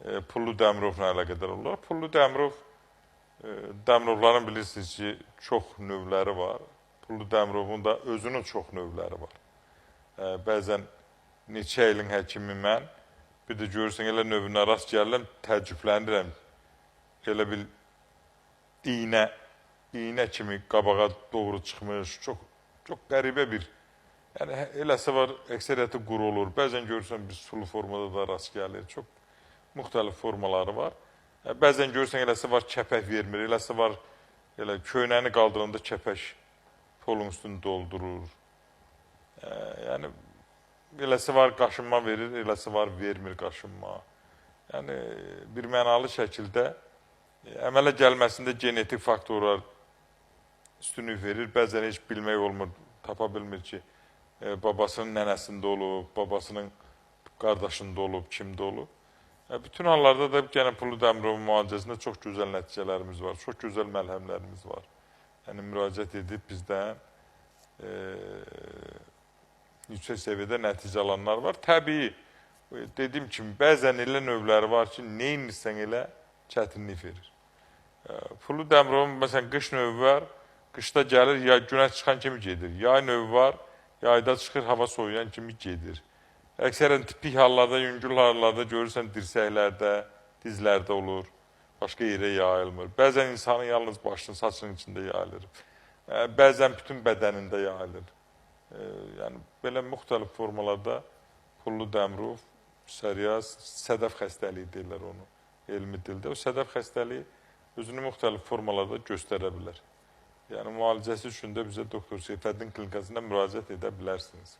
Pullu Dəmirovla əlaqədar olurlar. Pullu Dəmirov, Dəmirovların bilirsiniz ki, çox növləri var. Pullu Dəmirovun da özünün çox növləri var. Bəzən neçə ilin həkimi mən, bir də görürsən, elə növünə rast gəlirəm, təəccüblənirəm. Elə bil iynə kimi qabağa doğru çıxmış, çox qəribə bir, yəni eləsi var, əksəriyyəti quru olur. Bəzən görürsən, bir sulu formada da rast gəlir. Çox müxtəlif formaları var. Bəzən görürsən, eləsi var, kəpək vermir. Eləsi var, elə köynəni qaldıranda kəpək polun üstünü doldurur. Yəni, eləsi var, qaşınma verir, eləsi var, vermir qaşınma. Yəni, bir mənalı şəkildə əmələ gəlməsində genetik faktorlar üstünlük verir. Bəzən heç bilmək olmur, tapa bilmir ki, babasının nənəsində olub, babasının qardaşında olub, kimdə olub. Bütün hallarda da gənə Pullu Dəmirovun müalicəsində çox gözəl nəticələrimiz var, çox gözəl məlhəmlərimiz var. Yəni, müraciət edib bizdən yüksək səviyyədə nəticə alanlar var. Təbii, dediyim kimi, bəzən elə növləri var ki, nə inirsən elə çətinlik verir. Pullu Dəmirovun, məsələn, qış növü var, qışda gəlir, günəş çıxan kimi gedir. Yay növü var, yayda çıxır, hava soğuyan kimi gedir. Əksərən tipik hallarda, yüngül hallarda görürsən dirsəklərdə, dizlərdə olur, başqa yerə yayılmır. Bəzən insanın yalnız başının, saçının içində yayılır. Bəzən bütün bədənində yayılır. Yəni, belə müxtəlif formalarda Pullu Dəmirov, psoriaz, sədəf xəstəliyi deyirlər onu elmi dildə. O sədəf xəstəliyi özünü müxtəlif formalarda göstərə bilər. Yəni, müalicəsi üçün də bizə Doktor Seyfəddin klinikasına müraciət edə bilərsiniz.